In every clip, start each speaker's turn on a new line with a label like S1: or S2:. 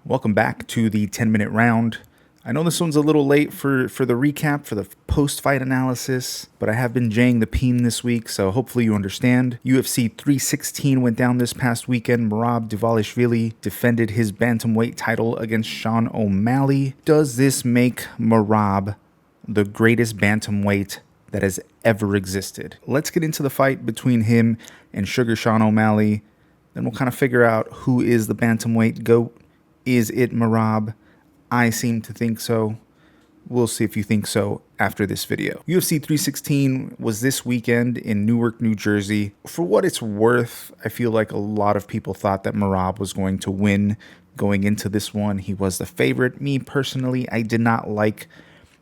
S1: Welcome back to the 10-minute round. I know this one's a little late for the recap, for the post-fight analysis, but I have been jaying the peen this week, so hopefully you understand. UFC 316 went down this past weekend. Merab Dvalishvili defended his bantamweight title against Sean O'Malley. Does this make Merab the greatest bantamweight that has ever existed? Let's get into the fight between him and Sugar Sean O'Malley. Then we'll kind of figure out who is the bantamweight GOAT. Is it Merab? I seem to think so. We'll see if you think so after this video. UFC 316 was this weekend in Newark, New Jersey. For what it's worth, I feel like a lot of people thought that Merab was going to win going into this one. He was the favorite. Me personally, I did not like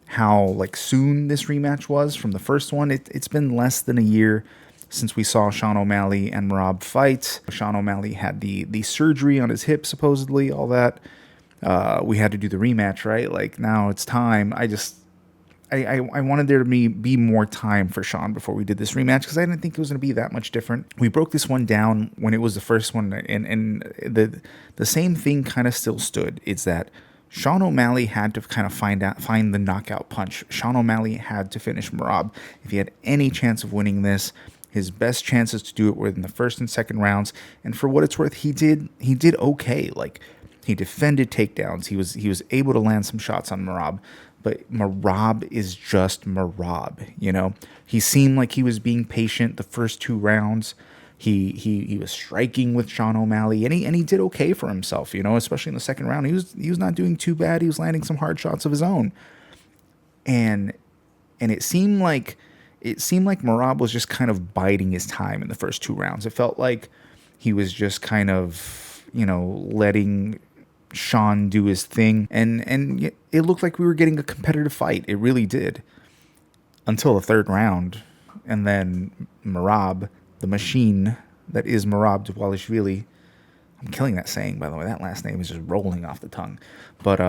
S1: how soon this rematch was from the first one. It's been less than a year since we saw Sean O'Malley and Merab fight. Sean O'Malley had the surgery on his hip, supposedly, all that. We had to do the rematch, right? Now it's time. I wanted there to be more time for Sean before we did this rematch because I didn't think it was going to be that much different. We broke this one down when it was the first one, and the same thing kind of still stood. It's that Sean O'Malley had to kind of find the knockout punch. Sean O'Malley had to finish Merab if he had any chance of winning this. His best chances to do it were in the first and second rounds, and for what it's worth, he did okay. He defended takedowns. He was able to land some shots on Merab, but Merab is just Merab. He seemed like he was being patient the first two rounds. He was striking with Sean O'Malley, and he did okay for himself. Especially in the second round, he was not doing too bad. He was landing some hard shots of his own, and it seemed like Merab was just kind of biding his time in the first two rounds. It felt like he was just kind of, letting Sean do his thing. And it looked like we were getting a competitive fight. It really did. Until the third round. And then Merab, the machine that is Merab Dvalishvili. I'm killing that saying, by the way. That last name is just rolling off the tongue. But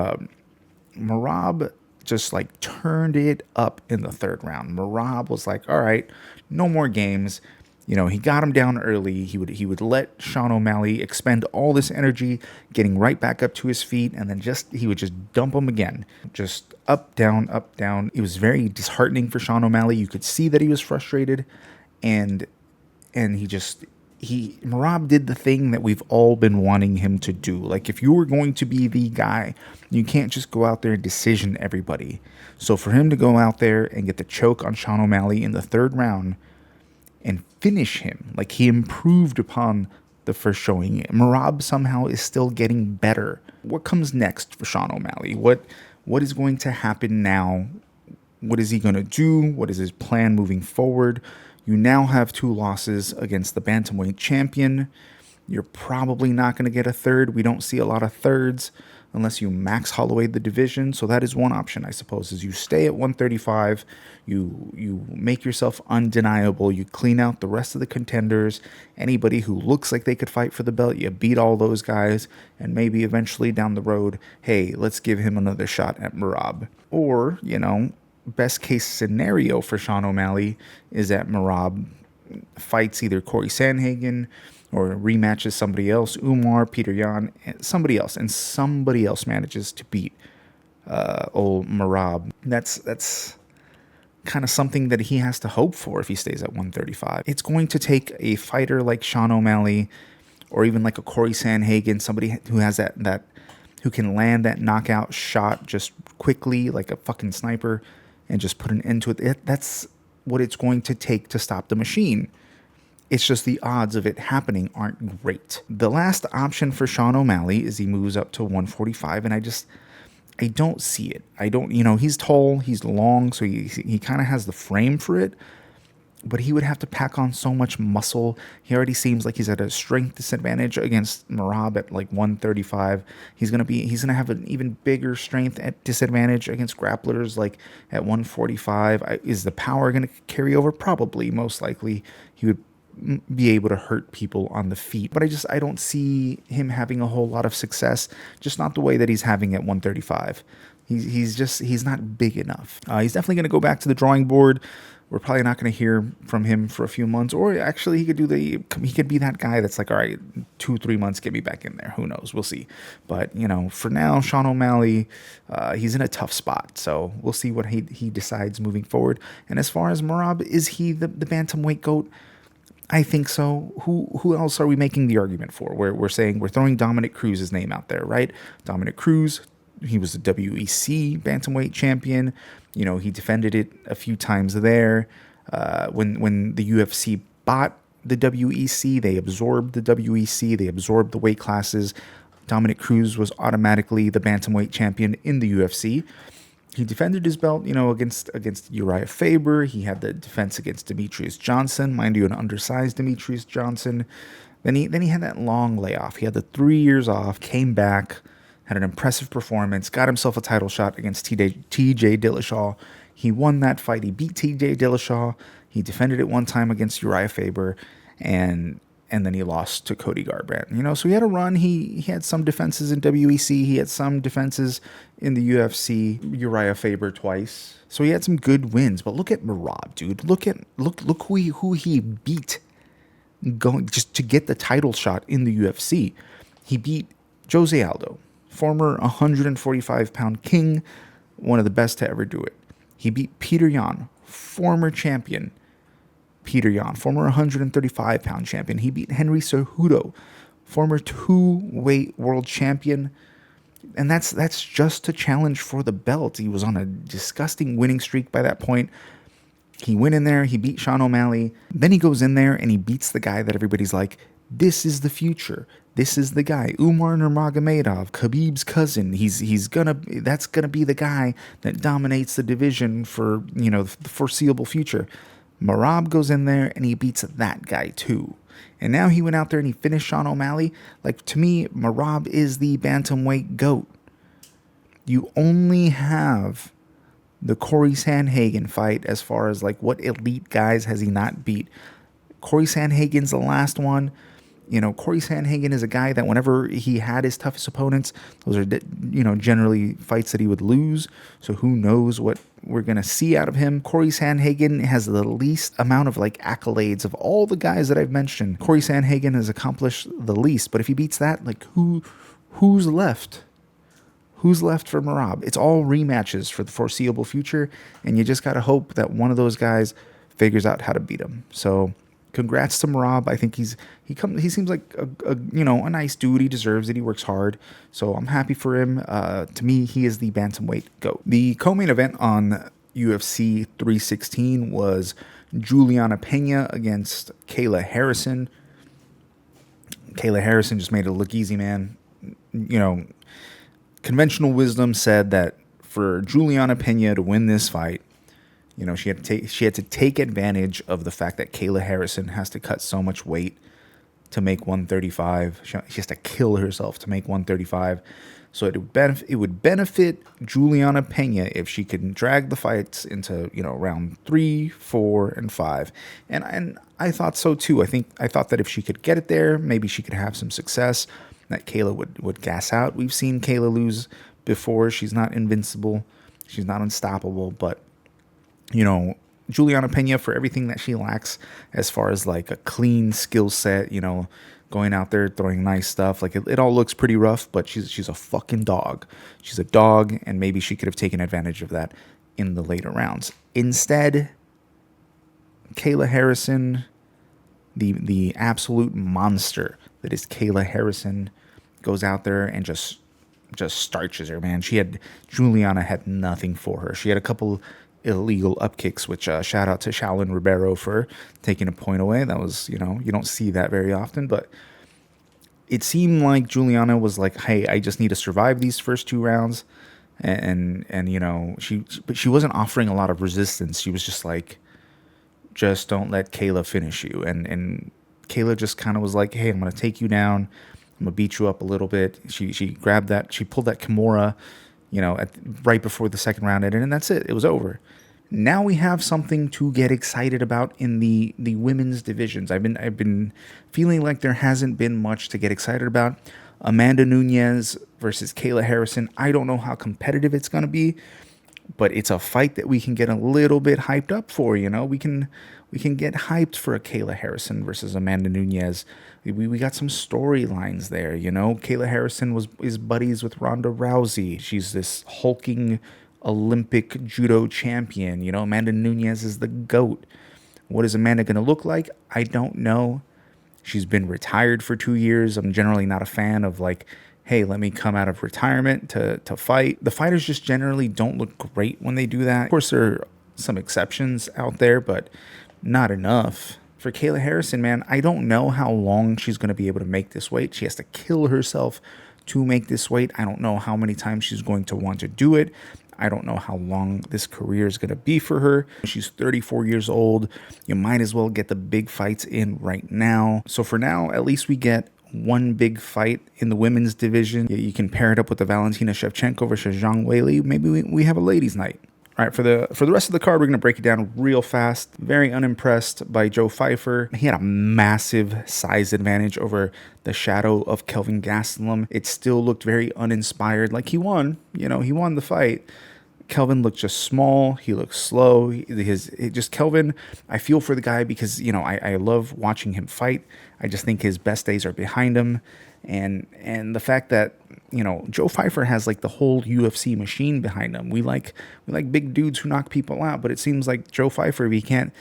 S1: Merab just turned it up in the third round. Merab was like, all right, no more games. He got him down early. He would let Sean O'Malley expend all this energy, getting right back up to his feet, and then he would just dump him again. Just up, down, up, down. It was very disheartening for Sean O'Malley. You could see that he was frustrated, and Merab did the thing that we've all been wanting him to do. If you were going to be the guy, you can't just go out there and decision everybody. So for him to go out there and get the choke on Sean O'Malley in the third round and finish him, he improved upon the first showing. Merab somehow is still getting better. What comes next for Sean O'Malley? What is going to happen now? What is he going to do? What is his plan moving forward? You now have two losses against the bantamweight champion. You're probably not going to get a third. We don't see a lot of thirds unless you Max Holloway the division. So that is one option, I suppose, is you stay at 135. You make yourself undeniable. You clean out the rest of the contenders. Anybody who looks like they could fight for the belt, you beat all those guys. And maybe eventually down the road, hey, let's give him another shot at Merab. Or, best case scenario for Sean O'Malley is that Merab fights either Corey Sandhagen or rematches somebody else, Umar, Peter Yan, somebody else, and somebody else manages to beat old Merab. That's kind of something that he has to hope for if he stays at 135. It's going to take a fighter like Sean O'Malley or even like a Corey Sandhagen, somebody who has that who can land that knockout shot just quickly like a fucking sniper and just put an end to it. That's what it's going to take to stop the machine. It's just the odds of it happening aren't great. The last option for Sean O'Malley is he moves up to 145, and I don't see it. He's tall, he's long, so he kind of has the frame for it, but he would have to pack on so much muscle. He already seems like he's at a strength disadvantage against Merab at 135. He's gonna have an even bigger strength at disadvantage against grapplers at 145. Is the power gonna carry over? Probably, most likely. He would be able to hurt people on the feet, but I don't see him having a whole lot of success, just not the way that he's having at 135. He's not big enough. He's definitely going to go back to the drawing board. We're probably not going to hear from him for a few months, or actually he could be that guy that's like, all right, 2-3 months, get me back in there. Who knows? We'll see. But for now, Sean O'Malley, he's in a tough spot, so we'll see what he decides moving forward. And as far as Merab, is he the bantamweight GOAT? I think so. Who else are we making the argument for? We're saying we're throwing Dominic Cruz's name out there, right? Dominic Cruz, he was the WEC bantamweight champion. He defended it a few times there. When the UFC bought the WEC, they absorbed the WEC, they absorbed the weight classes. Dominic Cruz was automatically the bantamweight champion in the UFC. He defended his belt, against Uriah Faber. He had the defense against Demetrius Johnson, mind you, an undersized Demetrius Johnson. Then he had that long layoff. He had the 3 years off, came back, had an impressive performance, got himself a title shot against TJ Dillashaw. He won that fight. He beat TJ Dillashaw. He defended it one time against Uriah Faber, and then he lost to Cody Garbrandt. So he had a run. He had some defenses in WEC. He had some defenses in the UFC. Uriah Faber twice. So he had some good wins. But look at Merab, dude. Look who he beat going just to get the title shot in the UFC. He beat Jose Aldo, former 145-pound king, one of the best to ever do it. He beat Peter Yan, former champion. Peter Yan, former 135-pound champion. He beat Henry Cejudo, former 2-weight world champion. And that's just to challenge for the belt. He was on a disgusting winning streak by that point. He went in there, he beat Sean O'Malley. Then he goes in there and he beats the guy that everybody's like, this is the future. This is the guy, Umar Nurmagomedov, Khabib's cousin. That's gonna be the guy that dominates the division for the foreseeable future. Merab goes in there and he beats that guy too. And now he went out there and he finished Sean O'Malley. Like, to me, Merab is the bantamweight GOAT. You only have the Corey Sandhagen fight as far as like what elite guys has he not beat. Corey Sandhagen's the last one. Corey Sandhagen is a guy that whenever he had his toughest opponents, those are, generally fights that he would lose. So who knows what we're going to see out of him. Corey Sandhagen has the least amount of like accolades of all the guys that I've mentioned. Corey Sandhagen has accomplished the least, but if he beats that, like who's left? Who's left for Merab? It's all rematches for the foreseeable future, and you just got to hope that one of those guys figures out how to beat him. So congrats to Merab. I think he seems like a nice dude. He deserves it. He works hard. So I'm happy for him. To me, he is the bantamweight GOAT. The co-main event on UFC 316 was Juliana Pena against Kayla Harrison. Kayla Harrison just made it look easy, man. Conventional wisdom said that for Juliana Pena to win this fight, she had to take advantage of the fact that Kayla Harrison has to cut so much weight to make 135. She has to kill herself to make 135. So it would benefit Juliana Pena if she could drag the fights into round 3, 4, and 5. And I thought so too. I thought that if she could get it there, maybe she could have some success. That Kayla would gas out. We've seen Kayla lose before. She's not invincible. She's not unstoppable, but Juliana Pena, for everything that she lacks as far as like a clean skill set, going out there throwing nice stuff, like it all looks pretty rough, but she's a fucking dog. She's a dog, and maybe she could have taken advantage of that in the later rounds. Instead, Kayla Harrison, the absolute monster that is Kayla Harrison, goes out there and just starches her, man. Juliana had nothing for her. She had a couple illegal up kicks, which shout out to Shaolin Ribeiro for taking a point away. That was, you don't see that very often, but it seemed like Juliana was like, hey, I just need to survive these first 2 rounds. And she wasn't offering a lot of resistance. She was just like, just don't let Kayla finish you. And Kayla just kind of was like, hey, I'm going to take you down. I'm going to beat you up a little bit. She grabbed that. She pulled that Kimura, right before the second round ended, and that's it. It was over. Now we have something to get excited about in the women's divisions. I've been feeling like there hasn't been much to get excited about. Amanda Nunes versus Kayla Harrison. I don't know how competitive it's going to be. but it's a fight that we can get a little bit hyped up for. We can get hyped for a Kayla Harrison versus Amanda Nunes. We got some storylines there. Kayla Harrison is buddies with Ronda Rousey. She's this hulking Olympic judo champion. Amanda Nunes is the GOAT. What is Amanda going to look like? I don't know. She's been retired for 2 years. I'm generally not a fan of hey, let me come out of retirement to fight. The fighters just generally don't look great when they do that. Of course, there are some exceptions out there, but not enough. For Kayla Harrison, man, I don't know how long she's going to be able to make this weight. She has to kill herself to make this weight. I don't know how many times she's going to want to do it. I don't know how long this career is going to be for her. She's 34 years old. You might as well get the big fights in right now. So for now, at least we get one big fight in the women's division. You can pair it up with the Valentina Shevchenko versus Zhang Weili. Maybe we have a ladies' night. All right, for the rest of the card, we're going to break it down real fast. Very unimpressed by Joe Pfeiffer. He had a massive size advantage over the shadow of Kelvin Gastelum. It still looked very uninspired. He won. He won the fight. Kelvin looked just small. He looked slow. Kelvin, I feel for the guy because, I love watching him fight. I just think his best days are behind him. And the fact that, Joe Pfeiffer has the whole UFC machine behind him. We like big dudes who knock people out, but it seems like Joe Pfeiffer, if he can't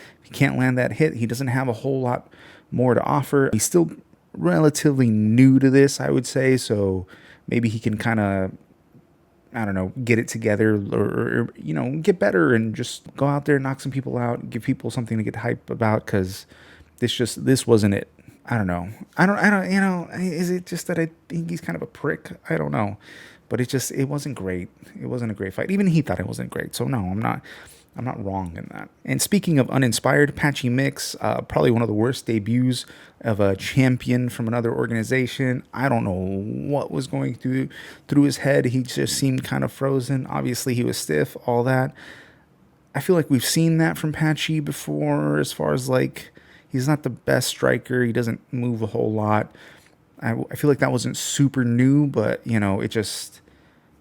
S1: land that hit, he doesn't have a whole lot more to offer. He's still relatively new to this, I would say. So maybe he can kind of, I don't know, get it together or get better and just go out there, knock some people out, give people something to get hype about, because this wasn't it. I don't know. Is it just that I think he's kind of a prick? I don't know. But it wasn't great. It wasn't a great fight. Even he thought it wasn't great. So no, I'm not wrong in that. And speaking of uninspired, Patchy Mix, probably one of the worst debuts of a champion from another organization. I don't know what was going through his head. He just seemed kind of frozen. Obviously, he was stiff, all that. I feel like we've seen that from Patchy before, as far as he's not the best striker. He doesn't move a whole lot. I feel like that wasn't super new, but it just,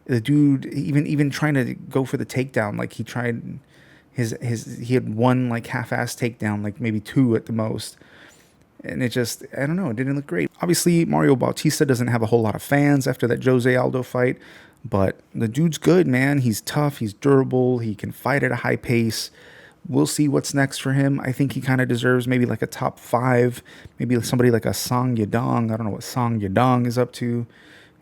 S1: the dude even trying to go for the takedown, he tried he had one half-ass takedown, maybe two at the most. And it just, I don't know, it didn't look great. Obviously, Mario Bautista doesn't have a whole lot of fans after that Jose Aldo fight, but the dude's good, man. He's tough, he's durable, he can fight at a high pace. We'll see what's next for him. I think he kind of deserves maybe a top 5, maybe somebody like a Song Yadong. I don't know what Song Yadong is up to.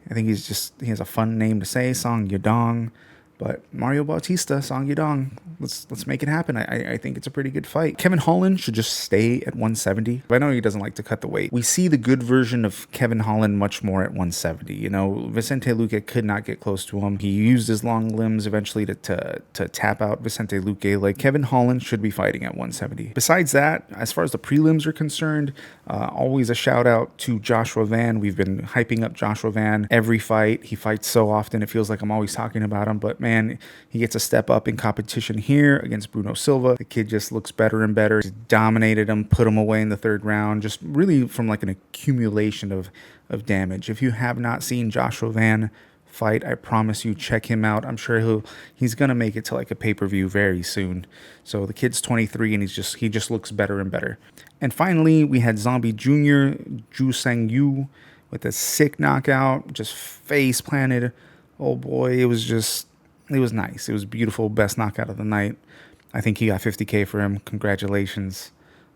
S1: I think he has a fun name to say, Song Yadong. But Mario Bautista, Song Yadong, let's make it happen. I think it's a pretty good fight. Kevin Holland should just stay at 170. I know he doesn't like to cut the weight. We see the good version of Kevin Holland much more at 170. Vicente Luque could not get close to him. He used his long limbs eventually to tap out Vicente Luque. Kevin Holland should be fighting at 170. Besides that, as far as the prelims are concerned, always a shout out to Joshua Van. We've been hyping up Joshua Van every fight. He fights so often, it feels like I'm always talking about him, but man, he gets a step up in competition here against Bruno Silva. The kid just looks better and better. He dominated him, put him away in the 3rd round, just really from an accumulation of damage. If you have not seen Joshua Van fight, I promise you, check him out. I'm sure he's gonna make it to a pay-per-view very soon. So the kid's 23 and he just looks better and better. And finally, we had Zombie Jr. Ju Sang Yu with a sick knockout, just face planted. Oh boy, it was nice. It was beautiful. Best knockout of the night. I think he got $50K for him. Congratulations.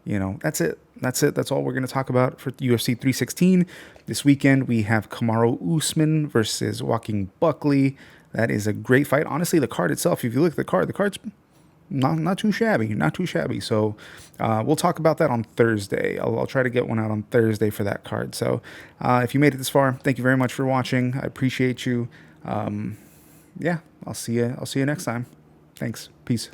S1: That's it. That's all we're going to talk about for UFC 316. This weekend, we have Kamaru Usman versus Joaquin Buckley. That is a great fight. Honestly, the card itself, if you look at the card's not too shabby. Not too shabby. So we'll talk about that on Thursday. I'll try to get one out on Thursday for that card. So if you made it this far, thank you very much for watching. I appreciate you. Yeah, I'll see you next time. Thanks. Peace.